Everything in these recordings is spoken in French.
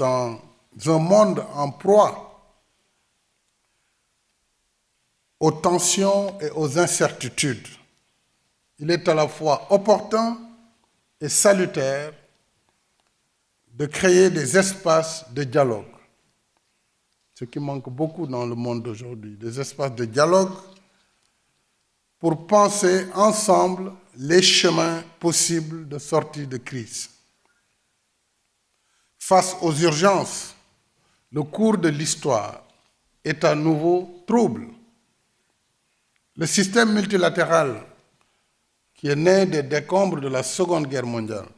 dans un monde en proie aux tensions et aux incertitudes, il est à la fois opportun et salutaire de créer des espaces de dialogue. Ce qui manque beaucoup dans le monde d'aujourd'hui, des espaces de dialogue pour penser ensemble les chemins possibles de sortie de crise. Face aux urgences, le cours de l'histoire est à nouveau trouble. Le système multilatéral, qui est né des décombres de la Seconde Guerre mondiale,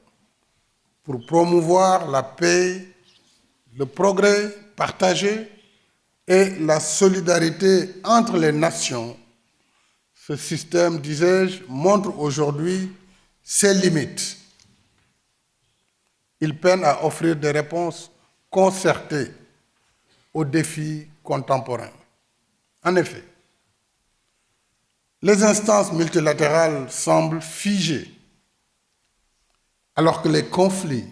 pour promouvoir la paix, le progrès partagé et la solidarité entre les nations, ce système, disais-je, montre aujourd'hui ses limites. Il peine à offrir des réponses concertées aux défis contemporains. En effet, les instances multilatérales semblent figées, alors que les conflits,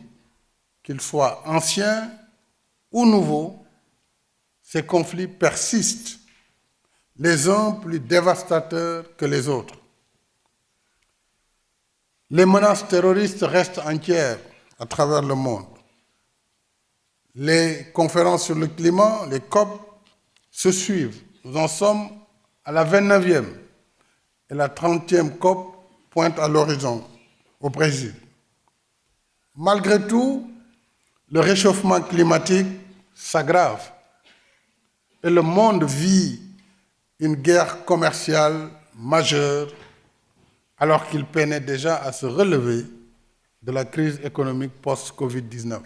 qu'ils soient anciens ou nouveaux, ces conflits persistent, les uns plus dévastateurs que les autres. Les menaces terroristes restent entières à travers le monde. Les conférences sur le climat, les COP, se suivent. Nous en sommes à la 29e et la 30e COP pointe à l'horizon au Brésil. Malgré tout, le réchauffement climatique s'aggrave et le monde vit une guerre commerciale majeure alors qu'il peinait déjà à se relever de la crise économique post-Covid-19.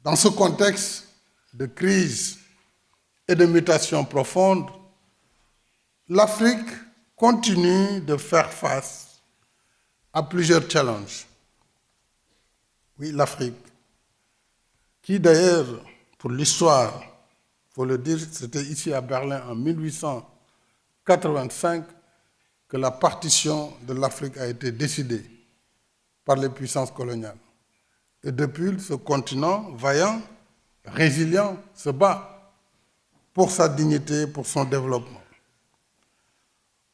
Dans ce contexte de crise et de mutation profonde, l'Afrique continue de faire face à plusieurs challenges. Oui, l'Afrique, qui d'ailleurs, pour l'histoire, il faut le dire, c'était ici à Berlin en 1885 que la partition de l'Afrique a été décidée par les puissances coloniales. Et depuis, ce continent vaillant, résilient, se bat pour sa dignité, pour son développement.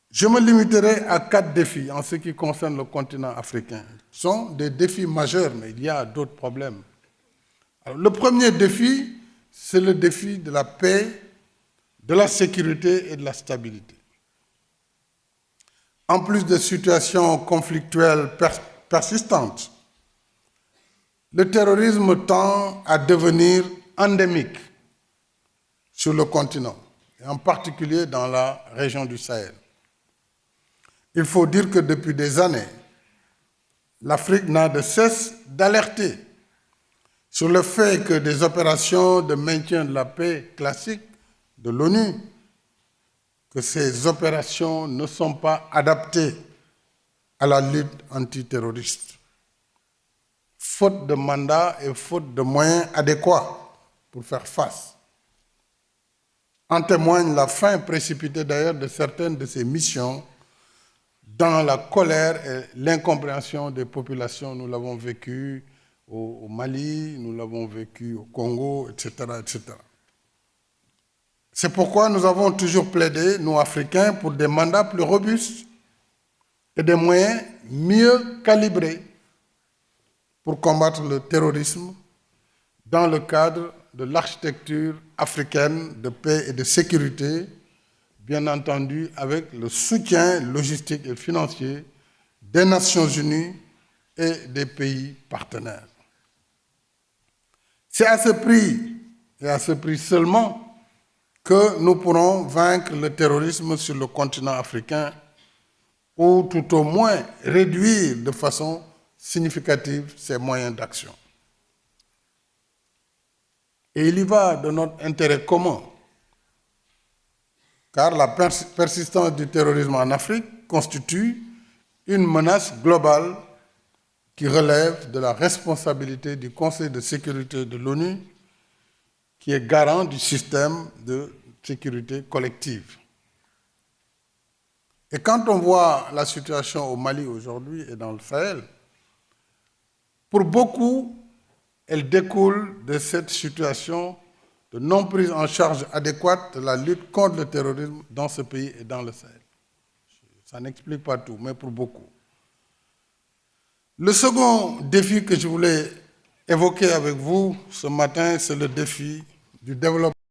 Je me limiterai à 4 défis en ce qui concerne le continent africain. Ce sont des défis majeurs, mais il y a d'autres problèmes. Alors, le premier défi, c'est le défi de la paix, de la sécurité et de la stabilité. En plus de situations conflictuelles persistantes, le terrorisme tend à devenir endémique sur le continent, et en particulier dans la région du Sahel. Il faut dire que depuis des années, l'Afrique n'a de cesse d'alerter sur le fait que des opérations de maintien de la paix classiques de l'ONU, que ces opérations ne sont pas adaptées à la lutte antiterroriste, faute de mandat et faute de moyens adéquats pour faire face. En témoigne la fin précipitée d'ailleurs de certaines de ces missions dans la colère et l'incompréhension des populations. Nous l'avons vécu au Mali, nous l'avons vécu au Congo, etc., etc. C'est pourquoi nous avons toujours plaidé, nous Africains, pour des mandats plus robustes et des moyens mieux calibrés pour combattre le terrorisme dans le cadre de l'architecture africaine de paix et de sécurité, bien entendu avec le soutien logistique et financier des Nations Unies et des pays partenaires. C'est à ce prix, et à ce prix seulement, que nous pourrons vaincre le terrorisme sur le continent africain ou tout au moins réduire de façon significative ses moyens d'action. Et il y va de notre intérêt commun, car la persistance du terrorisme en Afrique constitue une menace globale qui relève de la responsabilité du Conseil de sécurité de l'ONU, qui est garant du système de sécurité collective. Et quand on voit la situation au Mali aujourd'hui et dans le Sahel, pour beaucoup, Elle découle de cette situation de non prise en charge adéquate de la lutte contre le terrorisme dans ce pays et dans le Sahel. Ça n'explique pas tout, mais pour beaucoup. Le second défi que je voulais évoquer avec vous ce matin, c'est le défi du développement.